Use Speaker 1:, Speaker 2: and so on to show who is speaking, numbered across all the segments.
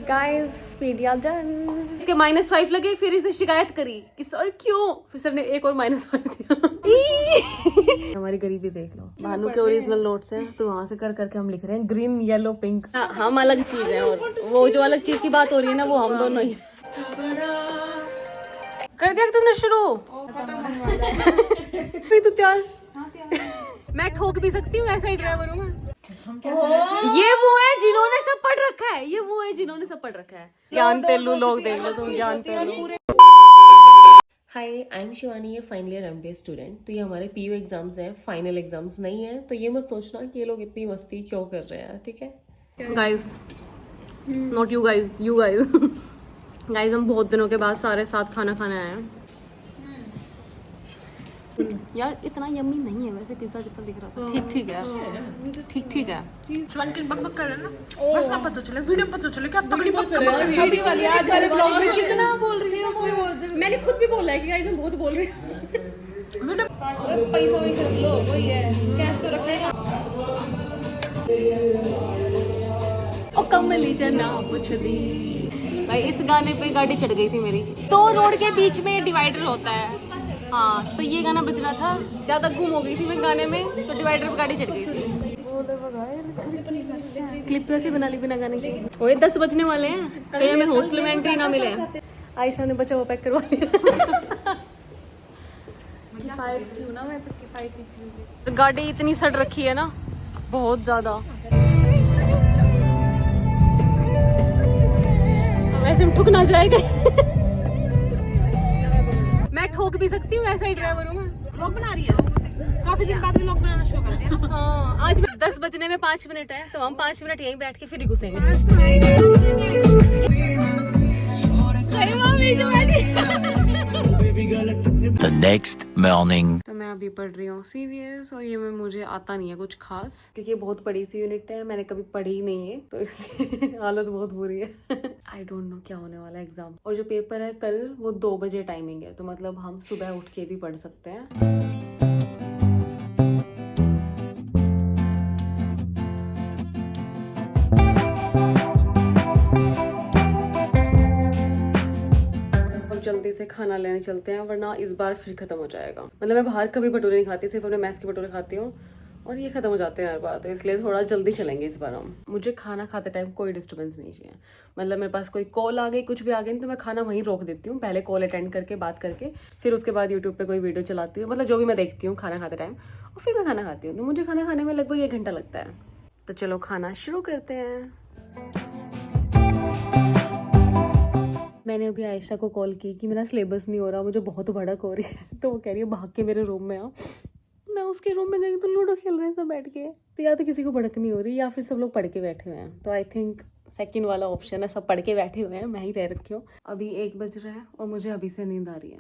Speaker 1: Guys media done. इसके -5 लगे, फिर इसे शिकायत करी कि सर क्यों, फिर सर ने एक और -5 दिया। हमारी गरीबी देख लो। भानु के ओरिजिनल नोट्स हैं तो वहाँ से कर करके हम लिख रहे हैं ग्रीन येलो पिंक। हम अलग चीज है और वो जो अलग चीज की बात हो रही है ना वो हम दोनों ही। कर दिया तुमने शुरू? तो तैयार। मैं ठोक भी सकती हूँ, ऐसा ही ड्राइवर हूँ मैं। ये वो है जिन्होंने सब पढ़ रखा है, ये वो है जिन्होंने सब पढ़ रखा है। ज्ञान तेलू लोग देख लो तुम, ज्ञान तेलू। हाय, आई एम शिवानी, ये फाइनल ईयर एमबीए स्टूडेंट। तो ये हमारे पीयू एग्जाम्स हैं, फाइनल एग्जाम्स नहीं है, तो ये मत सोचना कि ये लोग इतनी मस्ती क्यों कर रहे हैं, ठीक है guys? Not you guys, you guys. Guys हम बहुत दिनों के बाद सारे साथ खाना खाने आए हैं। यार इतना यम्मी नहीं है वैसे पिज्जा जितना दिख रहा था। ठीक ठीक है, ठीक ठीक है।
Speaker 2: बक कर रहे ना, बस ना पता चले, वीडियो पता चले क्या तगड़ी बक कर
Speaker 1: वीडियो वाली आज वाले ब्लॉग में कितना बोल रही है उसमें बोल। मैंने खुद भी बोला है कि गाइस हम बहुत बोल रहे हैं। पैसा वैसे रख लो, वही है, कैश तो रखने का। ओ कमली जना कुछ दी। भाई इस गाने पे गाड़ी चढ़ गई थी मेरी। तो रोड के बीच में डिवाइडर होता है, हाँ, तो ये गाना बज रहा था, ज्यादा गुम हो गई थी मैं गाने में, तो डिवाइडर पे गाड़ी चढ़ गई थी। क्लिप तो ऐसे बना ली बिना गाने की। ओए 10 बजने वाले हैं, कहीं हमें हॉस्टल में एंट्री ना मिले। आयशा ने बचा वो पैक करवा लिया। किफायत क्यों ना, मैं तो किफायती चीज़। गाड़ी इतनी सड़ रखी है ना, बहुत ज्यादा। वैसे हम ठुक ना जाएंगे। मैं ठोक भी सकती हूँ, ऐसा ही ड्राइवर हूँ मैं।
Speaker 2: व्लॉग बना रही है, काफी दिन बाद व्लॉग बनाना शुरू कर दिया।
Speaker 1: हाँ, आज 10 बजने में 5 मिनट है, तो हम 5 मिनट यहीं बैठ के फिर ही घुसेंगे।
Speaker 3: The next morning.
Speaker 1: तो मैं अभी पढ़ रही हूँ CVS, और ये में मुझे आता नहीं है कुछ खास, क्योंकि ये बहुत बड़ी सी यूनिट है, मैंने कभी पढ़ी ही नहीं है, तो इसलिए हालत बहुत बुरी है। आई डोंट नो क्या होने वाला है एग्जाम। और जो पेपर है कल, वो 2 बजे टाइमिंग है, तो मतलब हम सुबह उठ के भी पढ़ सकते हैं। जल्दी से खाना लेने चलते हैं, वरना इस बार फिर खत्म हो जाएगा। मतलब मैं बाहर कभी भटूरे नहीं खाती, सिर्फ अपने मैस के भटूरे खाती हूँ, और ये खत्म हो जाते हैं हर बार, तो इसलिए थोड़ा जल्दी चलेंगे इस बार हम। मुझे खाना खाते टाइम कोई डिस्टर्बेंस नहीं चाहिए। मतलब मेरे पास कोई कॉल आ गई, कुछ भी आ गई, तो मैं खाना वहीं रोक देती हूँ, पहले कॉल अटेंड करके बात करके, फिर उसके बाद यूट्यूब पे कोई वीडियो चलाती हूँ, मतलब जो भी मैं देखती हूँ खाना खाते टाइम, और फिर मैं खाना खाती हूँ। तो मुझे खाना खाने में लगभग 1 घंटा लगता है। तो चलो खाना शुरू करते हैं। मैंने अभी आयशा को कॉल की कि मेरा सिलेबस नहीं हो रहा, मुझे बहुत भड़क हो रही है। तो वो कह रही है भाग के मेरे रूम में आओ। मैं उसके रूम में गई तो लूडो खेल रहे हैं सब बैठ के। तो या तो किसी को भड़क नहीं हो रही, या फिर सब लोग पढ़ के बैठे हुए हैं। तो आई थिंक सेकंड वाला ऑप्शन है, सब पढ़ के बैठे हुए हैं, मैं ही रह रखी हूँ। अभी 1 बज रहा है और मुझे अभी से नींद आ रही है।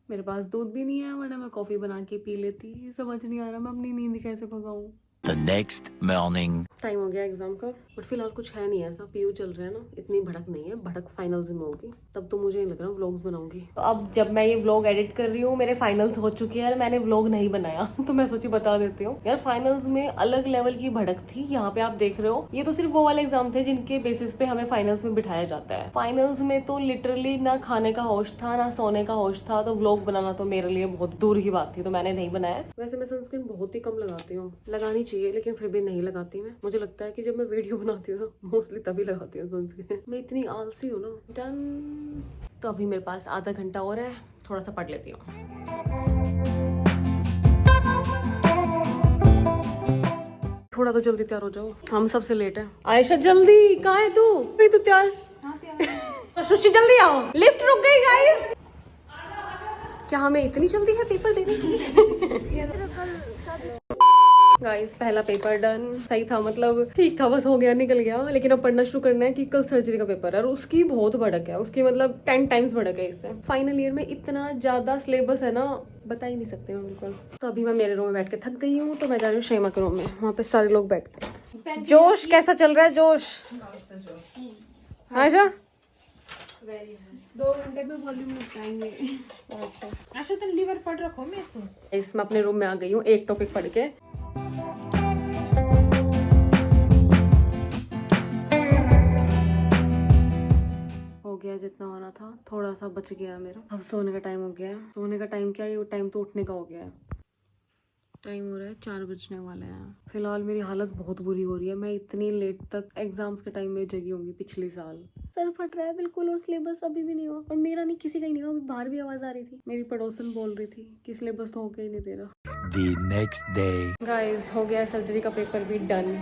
Speaker 1: मेरे पास दूध भी नहीं है, वरना मैं कॉफ़ी बना के पी लेती। समझ नहीं आ रहा मैं अपनी नींद कैसे भगाऊँ।
Speaker 3: The next morning.
Speaker 1: टाइम हो गया एग्जाम का, बट फिलहाल कुछ है नहीं ऐसा। पीयू चल रहा है ना, इतनी भड़क नहीं है। भड़क फाइनल्स में होगी, तब तो मुझे नहीं लग रहा व्लॉग्स बनाऊंगी। तो अब जब मैं ये व्लॉग एडिट कर रही हूँ, मेरे फाइनल्स हो चुके हैं, मैंने व्लॉग नहीं बनाया। तो मैं सोची बता देती हूँ यार, फाइनल्स में अलग लेवल की भड़क थी। यहाँ पे आप देख रहे हो, ये तो सिर्फ वो वाले एग्जाम थे जिनके बेसिस पे हमें फाइनल्स में बिठाया जाता है। फाइनल्स में तो लिटरली ना खाने का होश था, ना सोने का होश था। तो व्लॉग बनाना तो मेरे लिए बहुत दूर की बात थी, तो मैंने नहीं बनाया। वैसे मैं सनस्क्रीन बहुत ही कम लगाती हूँ, लगानी चाहिए, लेकिन फिर भी नहीं लगाती मैं। मुझे लगता है कि जब मैं वीडियो बनाती हूँ ना, मोस्टली तभी लगाती हूँ सनस्क्रीन। मैं इतनी आलसी हूँ ना। डन। तो अभी मेरे पास आधा घंटा और है, थोड़ा सा पढ़ लेती हूँ। थोड़ा तो जल्दी तैयार हो जाओ, हम सबसे लेट है। आयशा जल्दी, कहाँ है तू? अभी तो तैयार। सुशी जल्दी आओ, लिफ्ट रुक गई गाइस। क्या हमें इतनी जल्दी है पेपर देने की? गाइस पहला पेपर डन। सही था, मतलब ठीक था, बस हो गया, निकल गया। लेकिन अब पढ़ना शुरू करना है कि कल सर्जरी का पेपर है, और उसकी बहुत भड़क है। उसकी मतलब 10 टाइम्स भड़क है इससे। फाइनल ईयर में इतना ज्यादा सिलेबस है ना, बता ही नहीं सकते मैं बिल्कुल। तो अभी मैं मेरे रूम में बैठ के थक गई हूँ, तो मैं जा रही हूँ शैमा के रूम में। वहाँ पे सारे लोग बैठ के। जोश कैसा चल रहा है? जोश आशा
Speaker 2: 2 घंटे में वॉल्यूम निपटाएंगे। अच्छा तो लीवर पढ़ रखो मैं सुन।
Speaker 1: इसमें अपने रूम में आ गई हूँ, एक टॉपिक पढ़ के। सोना था, थोड़ा सा बच गया मेरा। अब सोने का टाइम हो गया है। सोने का टाइम क्या है, ये टाइम तो उठने का हो गया है। टाइम हो रहा है 4 बजने वाले हैं। फिलहाल मेरी हालत बहुत बुरी हो रही है। मैं इतनी लेट तक एग्जाम्स के टाइम में जगी होंगी पिछले साल। सर फट रहा है बिल्कुल और सिलेबस अभी भी नहीं हुआ, और मेरा नहीं, किसी का ही नहीं हुआ। अभी बाहर भी आवाज आ रही थी, मेरी पड़ोसन बोल रही थी कि सिलेबस तो होके ही नहीं दे रहा।
Speaker 3: The next day.
Speaker 1: गाइस हो गया सर्जरी का पेपर भी डन।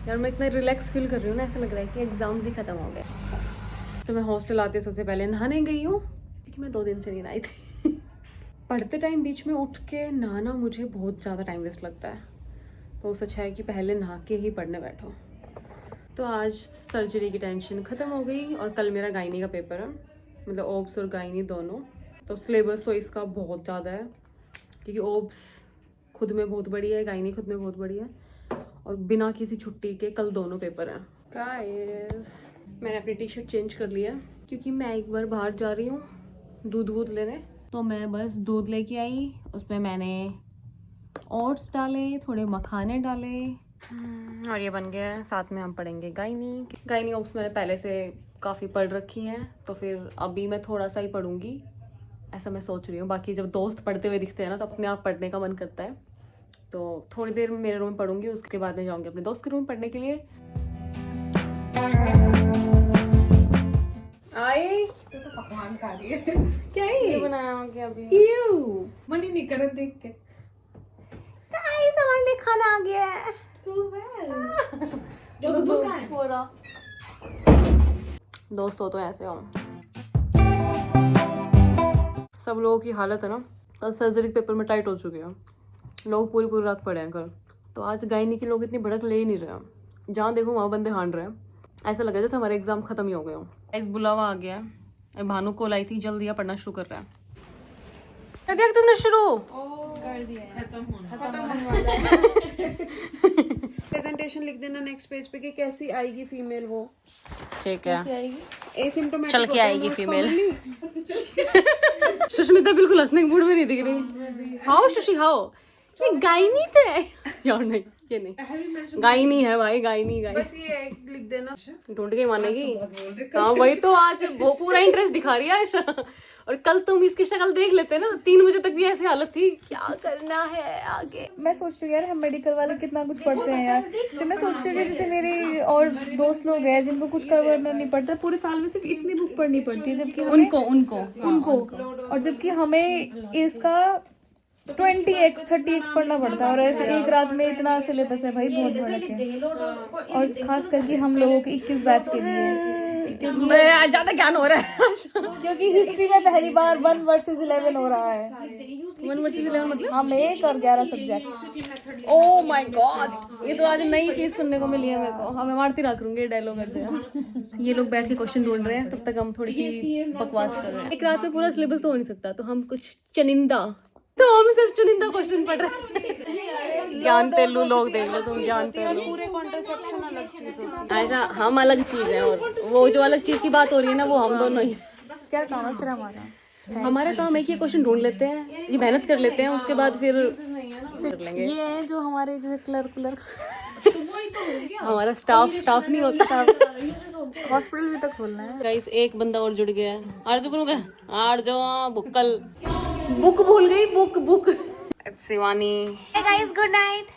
Speaker 1: यार मैं इतना रिलैक्स फील कर रही हूँ ना, ऐसा लग रहा है कि एग्जाम्स ही खत्म हो गए। तो मैं हॉस्टल आते सबसे पहले नहाने गई हूँ, क्योंकि मैं 2 दिन से नहीं नहाई थी। पढ़ते टाइम बीच में उठ के नहाना मुझे बहुत ज़्यादा टाइम वेस्ट लगता है, तो उससे अच्छा है कि पहले नहा के ही पढ़ने बैठो। तो आज सर्जरी की टेंशन ख़त्म हो गई, और कल मेरा गायनी का पेपर है, मतलब ओब्स और गायनी दोनों। तो सिलेबस तो इसका बहुत ज़्यादा है, क्योंकि ओब्स खुद में बहुत बड़ी है, गायनी खुद में बहुत बड़ी है, और बिना किसी छुट्टी के कल दोनों पेपर हैं। गाइस मैंने अपनी टी शर्ट चेंज कर लिया, क्योंकि मैं एक बार बाहर जा रही हूँ दूध लेने। तो मैं बस दूध लेके आई, उसमें मैंने ओट्स डाले, थोड़े मखाने डाले, और ये बन गया है। साथ में हम पढ़ेंगे गायनी ओप्स मैंने पहले से काफ़ी पढ़ रखी हैं, तो फिर अभी मैं थोड़ा सा ही पढ़ूंगी, ऐसा मैं सोच रही हूँ। बाकी जब दोस्त पढ़ते हुए दिखते हैं ना, तो अपने आप पढ़ने का मन करता है। तो थोड़ी देर मेरे रूम में पढ़ूंगी, उसके बाद में जाऊँगी अपने दोस्त के रूम पढ़ने के लिए। आए
Speaker 2: तो पकवान खा रही है। क्या है
Speaker 1: ये
Speaker 2: ये?
Speaker 1: बनाया हो गया अभी।
Speaker 2: मन ही नहीं कर रहा देख के।
Speaker 1: गाइस हमारे लिए खाना आ गया है।
Speaker 2: जो दूध का है।
Speaker 1: हो रहा दोस्तों, तो ऐसे हो सब लोगों की हालत है ना, कल सर्जरी के पेपर में टाइट हो चुके हैं लोग, पूरी पूरी रात पड़े हैं कल। तो आज गायनी के लोग इतनी भड़क ले ही नहीं रहे हैं, जहाँ देखो वहाँ बंदे हांड रहे हैं। ऐसा लगा जैसे हमारे एग्जाम खत्म ही हो गए हो। इस बुलावा आ गया है, भानु को लाई थी, जल्दी या पढ़ना शुरू कर रहा है। देख तुमने शुरू
Speaker 2: कर दिया है। खत्म होने वाला है। प्रेजेंटेशन लिख देना नेक्स्ट पेज पे कि कैसी आएगी फीमेल वो।
Speaker 1: ठीक है,
Speaker 2: एसिम्प्टोमेटिक
Speaker 1: चल के आएगी फीमेल। सुष्मिता बिल्कुल हंसने के मूड में नहीं दिख रही। हाओ सुशी हाओ, ये गायनी थे यार। नहीं ये नहीं, गायनी है भाई, गायनी
Speaker 2: बस ये एक लिख देना।
Speaker 1: ढूंढ के मानेगी। हाँ वही तो, आज वो पूरा इंटरेस्ट दिखा रही है आयशा। और कल तुम इसकी शक्ल देख लेते ना, 3 बजे तक भी ऐसी हालत थी, क्या करना है आगे।
Speaker 4: मैं सोचती हूँ यार हम मेडिकल वाले कितना कुछ पढ़ते हैं यार। फिर मैं सोचती हूँ कि जैसे मेरे और दोस्त लोग हैं जिनको कुछ करना नहीं पड़ता, पूरे साल में सिर्फ इतनी बुक पढ़नी पड़ती है, जबकि उनको और जबकि हमें इसका 20x 30x पढ़ना पड़ता है। और ऐसे एक रात में इतना सिलेबस है भाई, बहुत भड़क है। और खास करके हम लोगों के 21 बैच के लिए, क्योंकि
Speaker 1: ज्यादा ज्ञान हो रहा है।
Speaker 4: क्योंकि हिस्ट्री में पहली बार 1 वर्सेस 11 हो रहा है।
Speaker 1: 1 वर्सेस 11 मतलब
Speaker 4: हम 1 और 11 सब्जेक्ट।
Speaker 1: ओह माय गॉड, ये तो आज नई चीज सुनने को मिली है मेरे को। मैं मारती रहा करूंगी डायलॉग करते। ये लोग बैठ के क्वेश्चन ढूंढ रहे हैं, तब तक हम थोड़ी सी बकवास कर रहे हैं। एक रात में पूरा सिलेबस तो हो नहीं सकता, तो हम कुछ चुनिंदा, तो हम सिर्फ चुनिंदा क्वेश्चन पढ़ रहे हैं। ज्ञान पेलू लोग देख लो तुम, ज्ञान पेलू
Speaker 2: पूरे कॉन्ट्रासेप्शन अलग चीज होती
Speaker 1: ऐसा, हम अलग चीज है, और वो जो अलग चीज की बात हो रही है ना, वो हम दोनों ही।
Speaker 4: क्या काम है फिर हमारा?
Speaker 1: हमारा काम है कि ये क्वेश्चन ढूंढ लेते हैं, ये मेहनत कर लेते हैं, उसके बाद फिर कर लेंगे।
Speaker 4: ये है जो हमारे जैसे क्लर्क
Speaker 1: हमारा स्टाफ नहीं होता।
Speaker 4: हॉस्पिटल भी तो खोलना है।
Speaker 1: गाइस एक बंदा और जुड़ गया है। आरजू करूँगा, आरजू बुक्कल, बुक भूल गई, book Shivani. Guys good night.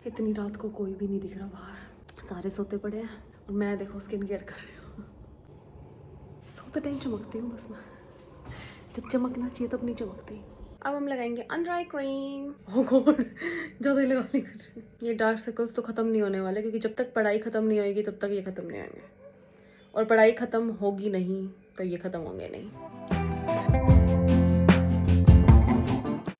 Speaker 1: इतनी रात को कोई भी नहीं दिख रहा बाहर, सारे सोते पड़े हैं, और मैं देखो स्किन केयर कर रही हूँ। सोते टाइम चमकती हूँ बस मैं, जब चमकना चाहिए तब नहीं चमकती। अब हम लगाएंगे अंडर आई क्रीम। ओह गॉड, ज़्यादा ही लगाने कुछ। ये डार्क सर्कल्स तो ख़त्म नहीं होने वाले, क्योंकि जब तक पढ़ाई ख़त्म नहीं होगी तब तक ये ख़त्म नहीं होंगे, और पढ़ाई ख़त्म होगी नहीं तो ये ख़त्म होंगे नहीं।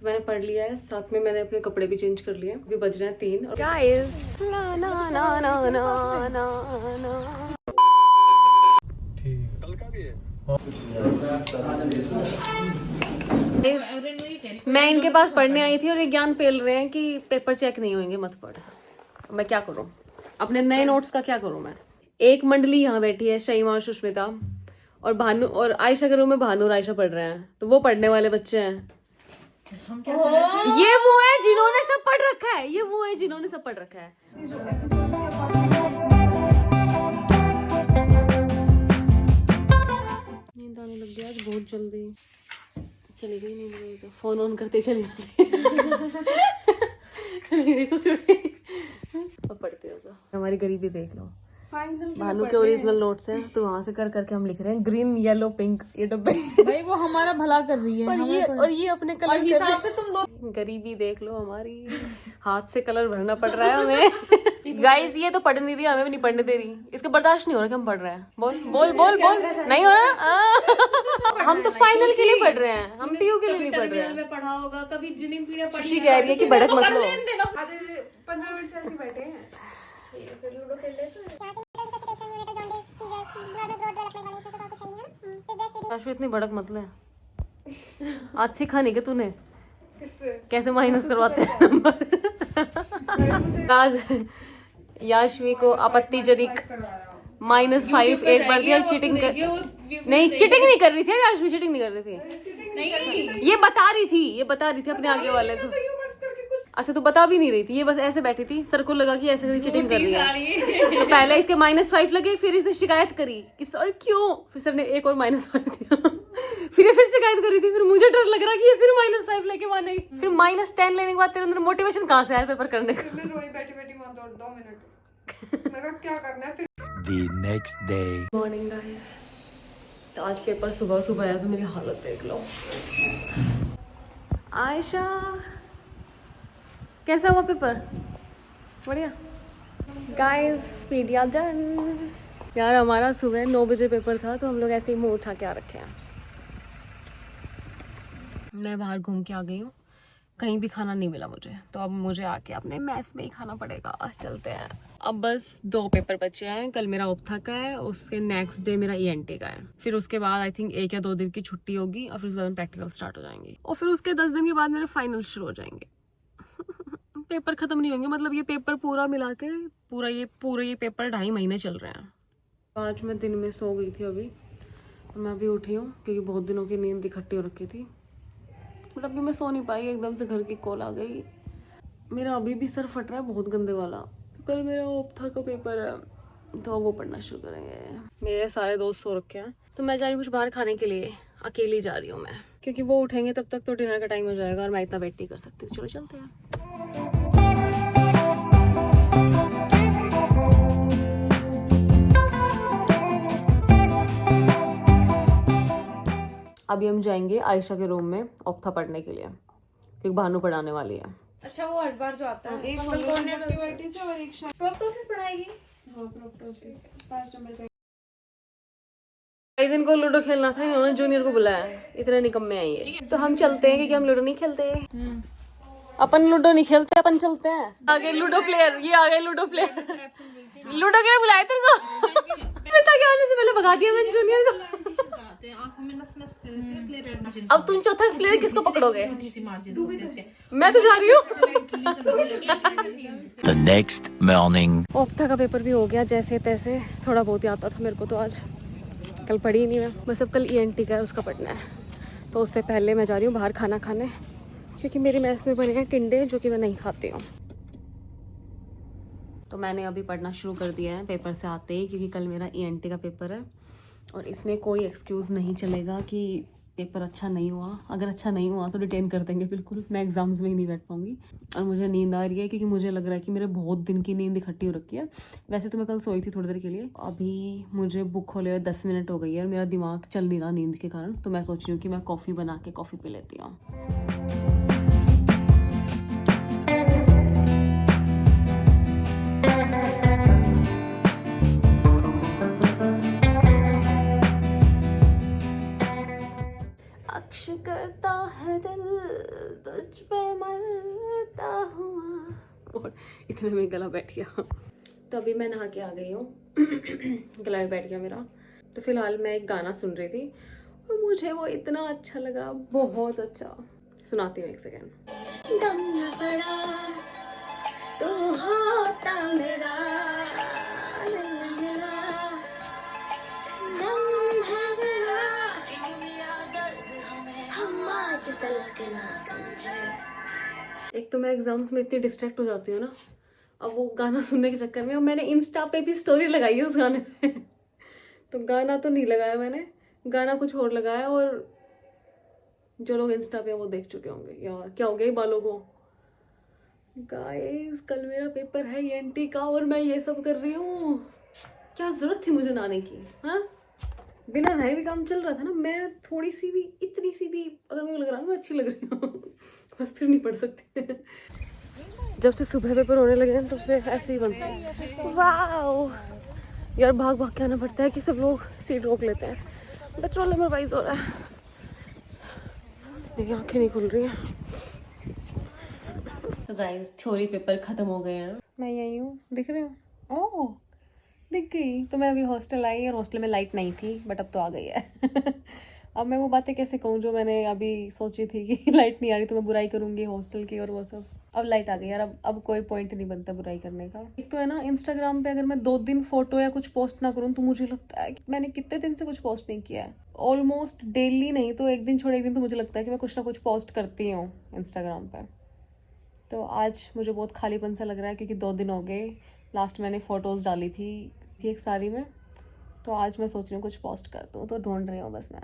Speaker 1: मैंने पढ़ लिया है, साथ में मैंने अपने कपड़े भी चेंज कर लिए। अभी बज रहे हैं 3। और गाइस ना ना ना ना ना ना ना मैं इनके पास पढ़ने आई थी, और ये ज्ञान पेल रहे हैं कि पेपर चेक नहीं होंगे, मत पढ़। मैं क्या करूं, अपने नए नोट्स का क्या करूं मैं। एक मंडली यहाँ बैठी है, शईमा और सुष्मिता, और भानु और आयशा के रूम में भानु और आयशा पढ़ रहे हैं, तो वो पढ़ने वाले बच्चे हैं। ये वो है जिन्होंने सब पढ़ रखा है, ये वो है जिन्होंने सब पढ़ रखा है। नींद आने लग गया आज बहुत जल्दी, चली गई नींद गई तो फोन ऑन करते चली गई चली गई सच में। अब पढ़ते हो तो हमारी गरीबी देख लो, भानु के ओरिजिनल नोट्स हैं तो वहां से कर करके हम लिख रहे हैं ग्रीन येलो पिंक ये डब्बे।
Speaker 4: भाई वो हमारा भला कर रही है
Speaker 1: और ये अपने कलर
Speaker 4: और हिसाब से तुम दो।
Speaker 1: गरीबी देख लो हमारी, हाथ से कलर भरना पड़ रहा है हमें। गाइस ये तो पढ़ नहीं रही, हमें भी नहीं पढ़ने दे रही, इसका बर्दाश्त नहीं हो रहा कि हम पढ़ रहे हैं। बोल बोल बोल बोल, नहीं हो रहा। हम तो फाइनल के लिए पढ़ रहे हैं, हम पीयू के लिए नहीं पढ़ रहे हैं।
Speaker 4: पढ़ा होगा कभी जिनिंग पीरियड
Speaker 1: खुशी कह रही है कि भड़क मत लो।
Speaker 2: आधे 15 मिनट से ऐसे बैठे हैं।
Speaker 1: आशु इतनी भड़क मत ले, आज सीखा नहीं कि तूने कैसे माइनस करवाते हैं नंबर। आज याशवी को आपत्तिजनक -5 एक बार दिया। चीटिंग कर नहीं, चीटिंग नहीं कर रही थी याशवी, चीटिंग नहीं कर रही थी, ये बता रही थी अपने आगे वाले को। अच्छा तू बता भी नहीं रही थी, ये बस ऐसे बैठी थी, सर को लगा कि ऐसे चीटिंग कर रही है। तो पहले इसके -5 लगे, फिर इसे शिकायत करी कि सर क्यों, फिर सर ने एक और -5 दिया। फिर शिकायत करी थी, फिर मुझे डर लग रहा कि ये फिर -5 लेके मानेगी। फिर -10 लेने के बाद तेरे अंदर मोटिवेशन कहाँ से आया पेपर करने का?
Speaker 2: मैं रोई बैठी मान 2 मिनट मैं कहा क्या करना है फिर।
Speaker 3: The next day.
Speaker 1: Morning guys, तो आज पेपर सुबह आया तो मेरी हालत देख लो। आयशा कैसा हुआ पेपर? बढ़िया गाइस, पीडिया डन। यार हमारा सुबह 9 बजे पेपर था तो हम लोग ऐसे ही मुंह उठा के आ रखे हैं। मैं बाहर घूम के आ गई हूँ, कहीं भी खाना नहीं मिला मुझे, तो अब मुझे आके अपने मेस में ही खाना पड़ेगा। आज चलते हैं। अब बस 2 पेपर बचे हैं, कल मेरा ऑप्था का है, उसके नेक्स्ट डे मेरा ENT का है, फिर उसके बाद आई थिंक 1 या 2 दिन की छुट्टी होगी और फिर उसके बाद प्रैक्टिकल स्टार्ट हो जाएंगे और फिर उसके 10 दिन के बाद मेरे फाइनल शुरू हो जाएंगे। पेपर खत्म नहीं होंगे, मतलब ये पेपर पूरा मिला के पूरा ये पेपर 2.5 महीने चल रहे हैं। आज मैं दिन में सो गई थी, अभी मैं अभी उठी हूँ क्योंकि बहुत दिनों की नींद इकट्ठी हो रखी थी, बट अभी मैं सो नहीं पाई, एकदम से घर की कॉल आ गई। मेरा अभी भी सर फट रहा है बहुत गंदे वाला। कल मेरा ऑप्था का पेपर है तो वो पढ़ना शुरू करेंगे। मेरे सारे दोस्त सो रखे हैं तो मैं जा रही हूँ कुछ बाहर खाने के लिए, अकेली जा रही हूँ मैं, क्योंकि वो उठेंगे तब तक तो डिनर का टाइम हो जाएगा और मैं इतना वेट नहीं कर सकती। चलो चलते हैं। अभी हम जाएंगे आयशा के रूम में ऑप्था पढ़ने के लिए क्योंकि भानु पढ़ाने वाली है।
Speaker 4: अच्छा वो हर बार जो आता है
Speaker 2: एक एक्टिविटी से और एक
Speaker 4: प्रोप्टोसिस पढ़ाएगी।
Speaker 2: हाँ प्रोप्टोसिस 5 नंबर का।
Speaker 1: इस दिन को लूडो खेलना था, इन्होंने जूनियर को बुलाया, इतने निकम्मे हैं ये। तो हम चलते हैं क्योंकि हम लूडो नहीं खेलते, अपन लूडो नहीं खेलते, अपन चलते हैं। आगे लूडो प्लेयर, ये आ गए लूडो प्लेयर। लूडो के लिए बुलाए तेरे को? पिता के आने से पहले भगा दिया मैंने जूनियर को। अब तुम चौथा प्लेयर किसको पकड़ोगे? मैं तो जा रही हूँ।
Speaker 3: The next morning.
Speaker 1: ऑप्था का पेपर भी हो गया जैसे तैसे, थोड़ा बहुत ही आता था मेरे को तो आज, कल पढ़ी नहीं मैं, बस अब कल ENT का है उसका पढ़ना है। तो उससे पहले मैं जा रही हूँ बाहर खाना खाने क्योंकि मेरी मेस में बने हैं टिंडे जो कि मैं नहीं खाती हूँ। तो मैंने अभी पढ़ना शुरू कर दिया है पेपर से आते ही, क्योंकि कल मेरा ENT का पेपर है और इसमें कोई एक्सक्यूज़ नहीं चलेगा कि पेपर अच्छा नहीं हुआ। अगर अच्छा नहीं हुआ तो डिटेन कर देंगे बिल्कुल, मैं एग्जाम्स में ही नहीं बैठ पाऊंगी। और मुझे नींद आ रही है क्योंकि मुझे लग रहा है कि मेरे बहुत दिन की नींद इकट्ठी हो रखी है। वैसे तो मैं कल सोई थी थोड़ी देर के लिए, अभी मुझे बुक खोले हुए 10 मिनट हो गई है और मेरा दिमाग चल नहीं रहा नींद के कारण। तो मैं सोच रही हूँ कि मैं कॉफ़ी बना के कॉफ़ी पी लेती हूँ। अक्ष करता है दिल तुझ पे मरता हुआ, और इतने में गला बैठ गया। तो अभी मैं नहा के आ गई हूँ, गला भी बैठ गया मेरा। तो फिलहाल मैं एक गाना सुन रही थी और मुझे वो इतना अच्छा लगा, बहुत अच्छा। सुनाती हूँ, एक सेकेंड। तो होता मेरा एक तो मैं एग्जाम्स में इतनी डिस्ट्रैक्ट हो जाती हूँ ना, अब वो गाना सुनने के चक्कर में, अब मैंने इंस्टा पे भी स्टोरी लगाई है उस गाने में तो गाना तो नहीं लगाया मैंने, गाना कुछ और लगाया, और जो लोग इंस्टा पे हैं वो देख चुके होंगे। यार क्या हो गया ये बालों को। गाइस कल मेरा पेपर है ENT का और मैं ये सब कर रही हूँ। क्या जरूरत थी मुझे नहाने की, हाँ? बिना नहाए भी काम चल रहा था ना। मैं थोड़ी सी भी, इतनी सी भी अगर मुझे लग रहा है मैं अच्छी लग रही हूँ बस फिर नहीं पढ़ सकती जब से सुबह पेपर होने लगे हैं तब से ऐसे ही बनता है। वाह यार, भाग भाग के आना पड़ता है कि सब लोग सीट रोक लेते हैं। पेट्रोल में वाइज हो रहा है, मेरी आंखें नहीं खुल रही हैं। तो गाइस थ्योरी पेपर खत्म हो गए हैं। मैं यही हूँ, दिख रही हूँ? ओह दिख गई। तो मैं अभी हॉस्टल आई और हॉस्टल में लाइट नहीं थी, बट अब तो आ गई है अब मैं वो बातें कैसे कहूँ जो मैंने अभी सोची थी कि लाइट नहीं आ रही तो मैं बुराई करूँगी हॉस्टल की और वो सब। अब लाइट आ गई यार, अब कोई पॉइंट नहीं बनता बुराई करने का। एक तो है ना, इंस्टाग्राम पे अगर मैं 2 दिन फोटो या कुछ पोस्ट ना करूँ तो मुझे लगता है कि मैंने कितने दिन से कुछ पोस्ट नहीं किया है। ऑलमोस्ट डेली नहीं तो एक दिन छोड़ एक दिन तो मुझे लगता है कि मैं कुछ ना कुछ पोस्ट करती हूँ इंस्टाग्राम पर। तो आज मुझे बहुत खालीपन सा लग रहा है क्योंकि 2 दिन हो गए लास्ट मैंने फ़ोटोज़ डाली थी एक साड़ी में। तो आज मैं सोच रही हूँ कुछ पोस्ट कर दूँ, तो ढूंढ रही हूँ बस मैं।